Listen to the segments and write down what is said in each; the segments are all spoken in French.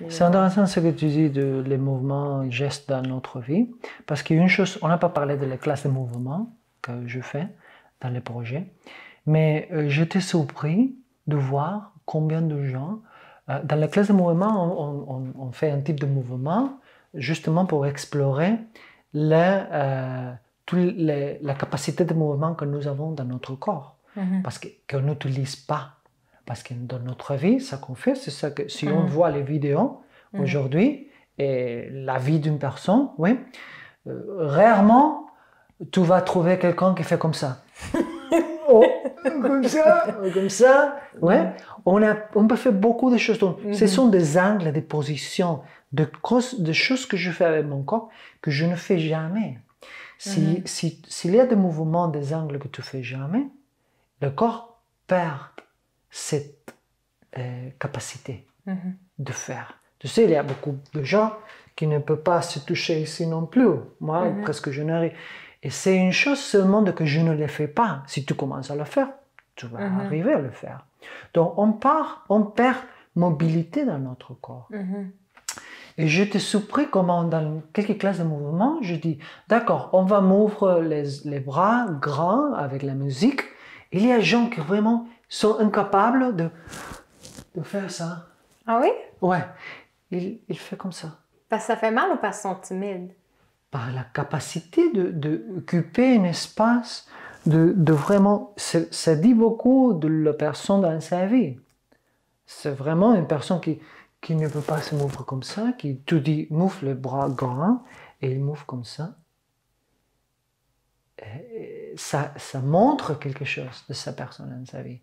C'est intéressant ce que tu dis de les mouvements, gestes dans notre vie. Parce qu'il y a une chose, on n'a pas parlé de la classe de mouvement que je fais dans les projets. Mais j'étais surpris de voir combien de gens, dans la classe de mouvement, on fait un type de mouvement justement pour explorer la capacité de mouvement que nous avons dans notre corps. Parce qu'on n'utilise pas. Parce que dans notre vie, ce qu'on fait, c'est ça que si on voit les vidéos aujourd'hui et la vie d'une personne, oui, rarement tu vas trouver quelqu'un qui fait comme ça. Comme ça, ouais. On peut faire beaucoup de choses. Donc, ce sont des angles, des positions, des choses que je fais avec mon corps que je ne fais jamais. S'il y a des mouvements, des angles que tu fais jamais, le corps perd cette capacité de faire. Tu sais, il y a beaucoup de gens qui ne peuvent pas se toucher ici non plus. Moi, presque je n'arrive. Et c'est une chose seulement que je ne le fais pas. Si tu commences à le faire, tu vas arriver à le faire. Donc, on perd mobilité dans notre corps. Et j'étais surpris comment dans quelques classes de mouvement, je dis, d'accord, on va m'ouvrir les bras grands avec la musique. Il y a des gens qui vraiment sont incapables de faire ça. Ah oui? Ouais, il fait comme ça. Parce que ça fait mal ou parce qu'ils sont timides? Par la capacité d'occuper un espace, de vraiment... Ça dit beaucoup de la personne dans sa vie. C'est vraiment une personne qui ne peut pas se mouvoir comme ça, qui te dit, mouvre les bras grands, et il mouvre comme ça. Ça montre quelque chose de sa personne dans sa vie.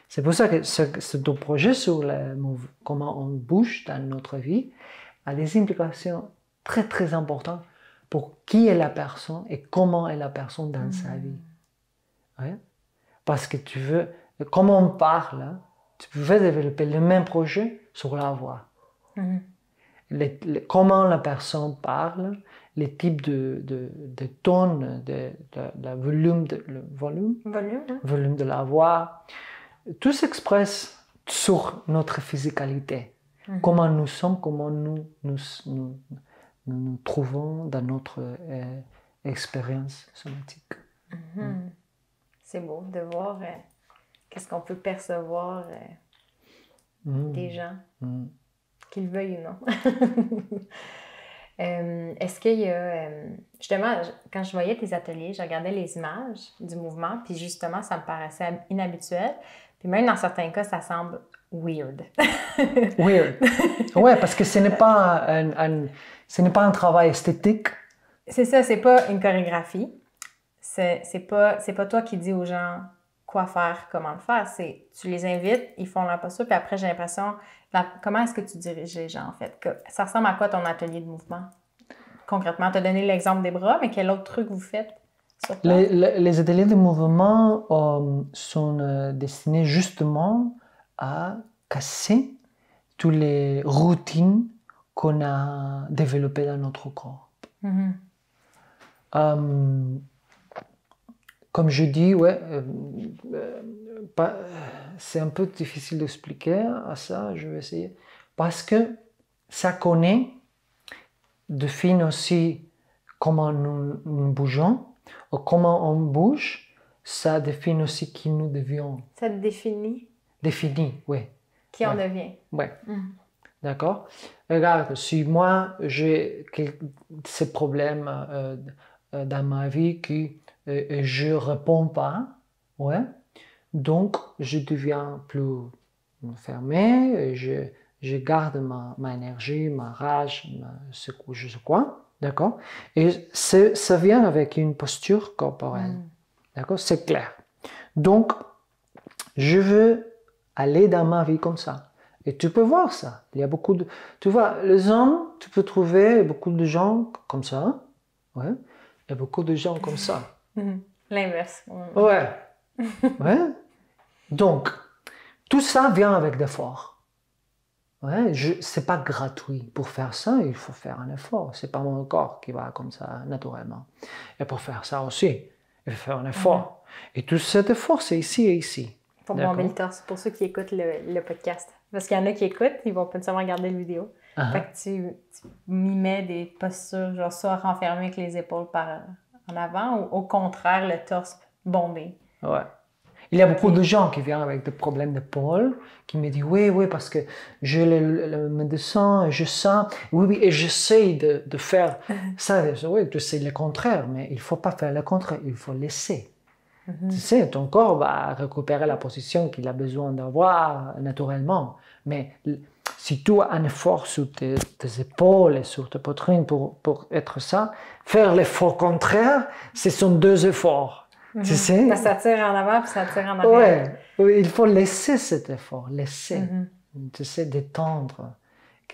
C'est pour ça que ce projet sur comment on bouge dans notre vie a des implications très très importantes pour qui est la personne et comment est la personne dans sa vie. Ouais? Parce que tu veux, comme on parle, tu peux développer le même projet sur la voix. Comment la personne parle, les types de tons, le volume de la voix, tout s'expresse sur notre physicalité. Comment nous sommes, comment nous nous trouvons dans notre expérience somatique. C'est beau de voir qu'est-ce qu'on peut percevoir des gens, qu'ils veuillent ou non. Est-ce qu'il y a... justement, quand je voyais tes ateliers, je regardais les images du mouvement, puis justement, ça me paraissait inhabituel. Puis même dans certains cas, ça semble weird. Weird. Ouais, parce que ce n'est pas un travail esthétique. C'est ça, c'est pas une chorégraphie. C'est pas toi qui dis aux gens quoi faire, comment le faire. Tu les invites, ils font leur posture, puis après, j'ai l'impression... Comment est-ce que tu diriges les gens, en fait? Ça ressemble à quoi ton atelier de mouvement? Concrètement, tu as donné l'exemple des bras, mais quel autre truc vous faites sur place? Les ateliers de mouvement sont destinés justement à casser toutes les routines qu'on a développées dans notre corps. Comme je dis, c'est un peu difficile d'expliquer à ça, je vais essayer. Parce que ça connaît, définit aussi comment nous bougeons, ou comment on bouge, ça définit aussi qui nous devions. Ça te définit? Définit, oui. Qui on devient? Oui. D'accord? Regarde, si moi j'ai ces problèmes dans ma vie que je ne réponds pas, donc je deviens plus fermé, je garde ma énergie, ma rage, ce que je crois, d'accord? Et ça vient avec une posture corporelle, d'accord? C'est clair. Donc, je veux aller dans ma vie comme ça. Et tu peux voir ça. Il y a beaucoup de... Tu vois, les hommes, tu peux trouver beaucoup de gens comme ça. Ouais. Il y a beaucoup de gens comme ça. L'inverse. Ouais. Donc, tout ça vient avec d'efforts. C'est pas gratuit. Pour faire ça, il faut faire un effort. C'est pas mon corps qui va comme ça naturellement. Et pour faire ça aussi, il faut faire un effort. Et tout cet effort, c'est ici et ici. Pour bomber le torse, pour ceux qui écoutent le podcast. Parce qu'il y en a qui écoutent, ils vont pas nécessairement regarder la vidéo. Fait que tu mimais des postures, genre soit renfermées avec les épaules en avant ou au contraire, le torse bombé. Ouais. Il y a beaucoup de gens qui viennent avec des problèmes d'épaule, qui me disent oui, parce que je me descends, je sens, oui, et j'essaie de faire ça. Oui, tu sais le contraire, mais il ne faut pas faire le contraire, il faut laisser. Tu sais, ton corps va récupérer la position qu'il a besoin d'avoir naturellement. Mais si tu as un effort sur tes épaules et sur ta poitrine pour être ça, faire l'effort contraire, ce sont deux efforts. Tu sais? Ça tire en avant puis ça tire en arrière. Oui, il faut laisser cet effort, laisser. Tu sais, détendre.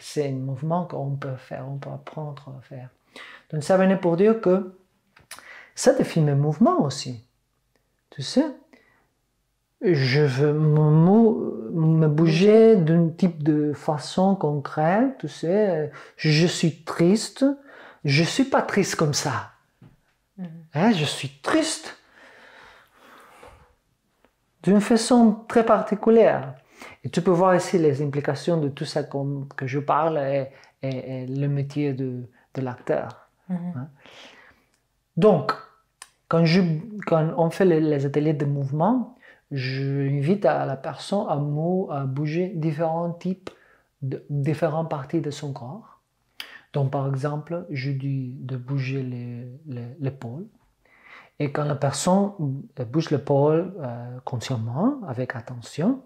C'est un mouvement qu'on peut faire, on peut apprendre à faire. Donc ça venait pour dire que ça définit le mouvement aussi. Tu sais, je veux me bouger d'un type de façon concrète, tu sais, je suis triste, je ne suis pas triste comme ça. Je suis triste d'une façon très particulière. Et tu peux voir ici les implications de tout ça que je parle et le métier de l'acteur. Donc, quand on fait les ateliers de mouvement, j'invite la personne à bouger différentes parties de son corps. Donc, par exemple, je dis de bouger l'épaule. Et quand la personne bouge l'épaule consciemment, avec attention,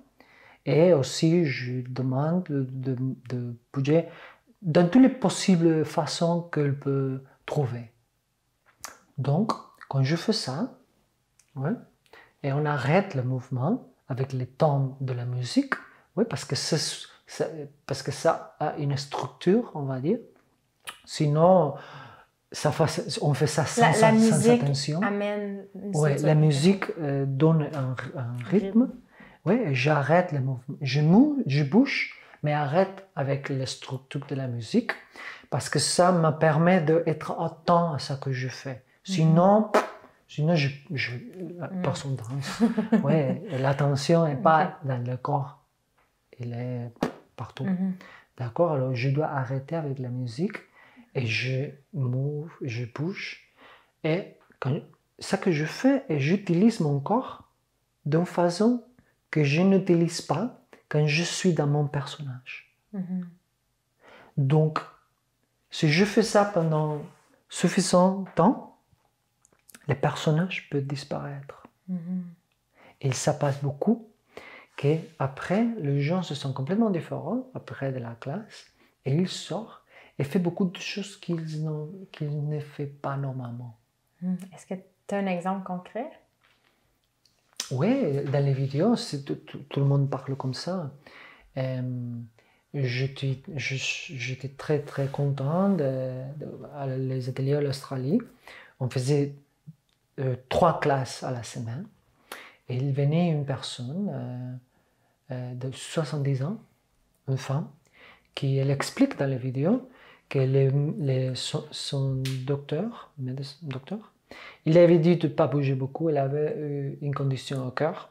et aussi je demande de bouger dans toutes les possibles façons qu'elle peut trouver. Donc, quand je fais ça, et on arrête le mouvement avec les temps de la musique, parce que ça a une structure, on va dire. Sinon, on fait ça sans attention. Amène la musique donne un rythme. J'arrête le mouvement. Je bouge, mais arrête avec la structure de la musique, parce que ça me permet d'être attent à ce que je fais. Sinon, personne danse. L'attention n'est pas dans le corps. Elle est partout. D'accord? Alors, je dois arrêter avec la musique et je bouge. Et ce que je fais, et j'utilise mon corps d'une façon que je n'utilise pas quand je suis dans mon personnage. Donc, si je fais ça pendant suffisant temps, le personnage peut disparaître. Et ça passe beaucoup qu'après, les gens se sentent complètement différents après de la classe et ils sortent et font beaucoup de choses qu'ils ne font pas normalement. Est-ce que tu as un exemple concret? Oui, dans les vidéos, tout le monde parle comme ça. J'étais très très content les ateliers en Australie. On faisait 3 classes à la semaine. Et il venait une personne de 70 ans, une femme, qui elle explique dans les vidéos que son docteur, il avait dit de ne pas bouger beaucoup, elle avait une condition au cœur.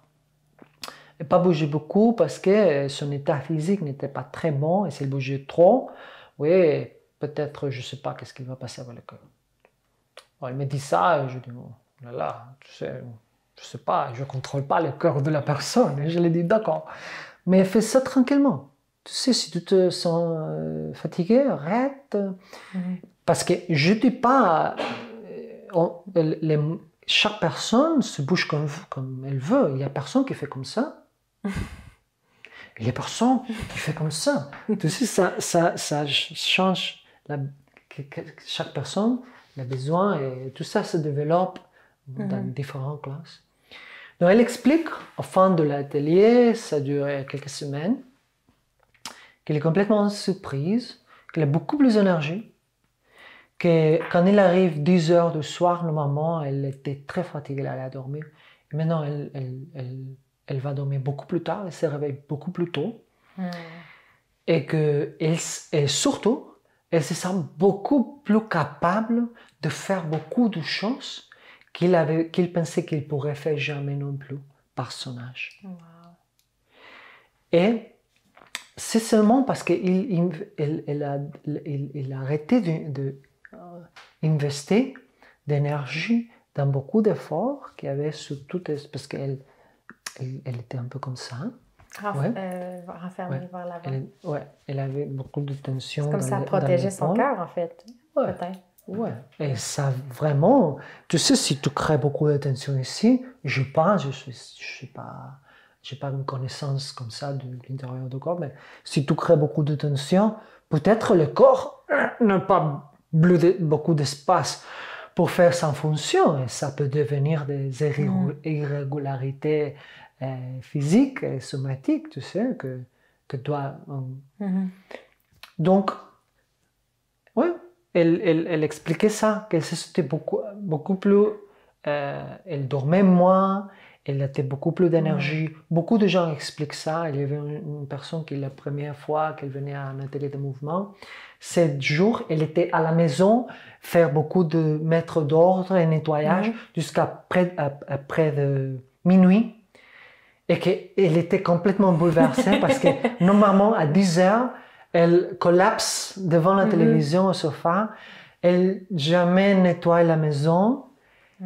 Et pas bouger beaucoup parce que son état physique n'était pas très bon, et s'il bougeait trop, peut-être, je ne sais pas qu'est-ce qui va passer avec le cœur. Alors, elle me dit ça, et je dis, oh là là, tu sais, je ne sais pas, je ne contrôle pas le cœur de la personne. Et je lui dis, d'accord, mais fais ça tranquillement. Tu sais, si tu te sens fatigué, arrête. Parce que je ne dis pas, chaque personne se bouge comme elle veut. Il y a personne qui fait comme ça. Il y a personne qui fait comme ça. Tu sais, ça change. Chaque personne a besoin, et tout ça se développe dans différentes classes. Donc elle explique, au fin de l'atelier, ça durait quelques semaines, qu'elle est complètement surprise, qu'elle a beaucoup plus d'énergie, que quand il arrive 10 heures du soir, normalement, elle était très fatiguée, elle allait dormir. Et maintenant, elle va dormir beaucoup plus tard, elle se réveille beaucoup plus tôt. Et surtout, elle se sent beaucoup plus capable de faire beaucoup de choses qu'il pensait qu'il pourrait faire jamais non plus par son âge. Wow. Et c'est seulement parce qu'il a arrêté d'investir d'énergie dans beaucoup d'efforts qu'il y avait sur tout, parce qu'elle était un peu comme ça. Renfermée vers l'avant. Elle avait beaucoup de tension. C'est comme ça protégeait son cœur, en fait. Peut-être. Ouais. Et ça, vraiment, tu sais, si tu crées beaucoup de tension ici, je pense, je sais pas, j'ai pas une connaissance comme ça de l'intérieur du corps, mais si tu crées beaucoup de tension, peut-être le corps n'a pas beaucoup d'espace pour faire sa fonction, et ça peut devenir des irrégularités physiques et somatiques, tu sais, que toi... Donc, oui, elle expliquait ça, qu'elle c'était beaucoup plus... elle dormait moins, elle avait beaucoup plus d'énergie. Beaucoup de gens expliquent ça. Il y avait une personne qui, la première fois qu'elle venait à un atelier de mouvement, 7 jours, elle était à la maison, faire beaucoup de mettre d'ordre et nettoyage jusqu'à près de minuit. Et qu'elle était complètement bouleversée parce que normalement, à 10 heures, elle collapse devant la télévision au sofa. Elle jamais nettoie la maison.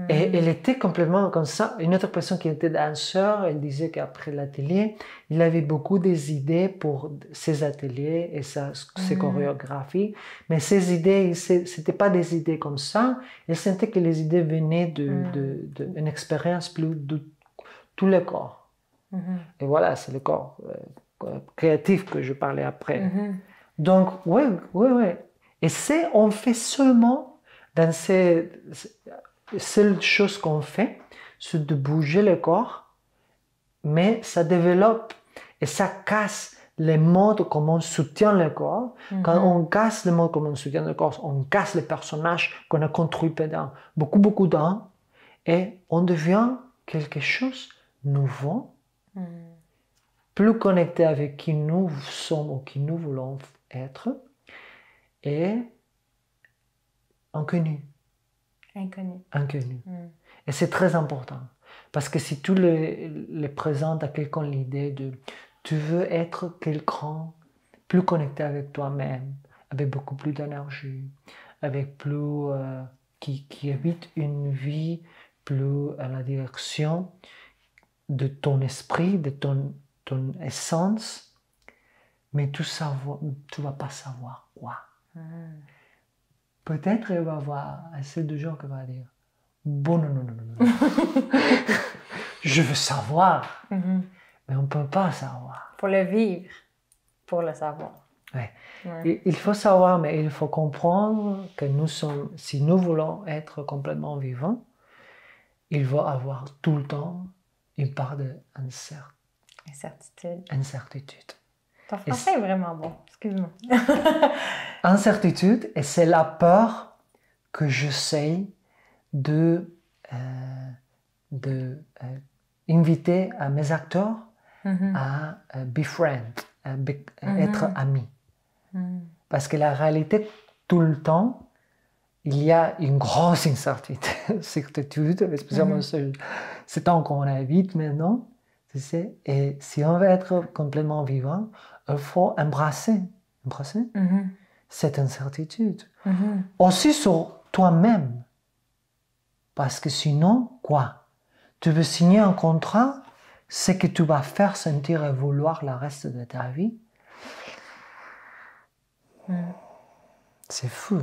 Et elle était complètement comme ça. Une autre personne qui était danseur, elle disait qu'après l'atelier, il avait beaucoup des idées pour ses ateliers et ses chorégraphies. Mais ces idées, c'était pas des idées comme ça. Elle sentait que les idées venaient d'une expérience plus de tout le corps. Et voilà, c'est le corps créatif que je parlais après. Donc, oui. Et on fait seulement dans ces... La seule chose qu'on fait, c'est de bouger le corps, mais ça développe et ça casse les modes comme on soutient le corps. Quand on casse les modes comme on soutient le corps, on casse les personnages qu'on a construits pendant beaucoup d'années et on devient quelque chose de nouveau, plus connecté avec qui nous sommes ou qui nous voulons être et inconnu. Inconnu. Et c'est très important. Parce que si tu les présentes à quelqu'un l'idée de tu veux être quelqu'un plus connecté avec toi-même, avec beaucoup plus d'énergie, avec plus qui habite une vie plus à la direction de ton esprit, de ton essence, mais tu vas pas savoir quoi. Peut-être il va y avoir assez de gens qui vont dire bon, non. Je veux savoir, mais on ne peut pas savoir. Pour le vivre, pour le savoir. Ouais. Il faut savoir, mais il faut comprendre que si nous voulons être complètement vivants, il va y avoir tout le temps une part d'incertitude. Ton français est vraiment bon, excuse-moi. Incertitude, et c'est la peur que j'essaie de inviter à mes acteurs à befriend, être amis. Parce que la réalité, tout le temps, il y a une grosse incertitude, spécialement ce temps qu'on habite maintenant. Tu sais, et si on veut être complètement vivant, il faut embrasser cette incertitude. Aussi sur toi-même. Parce que sinon, quoi? Tu veux signer un contrat, c'est que tu vas faire sentir et vouloir le reste de ta vie. C'est fou.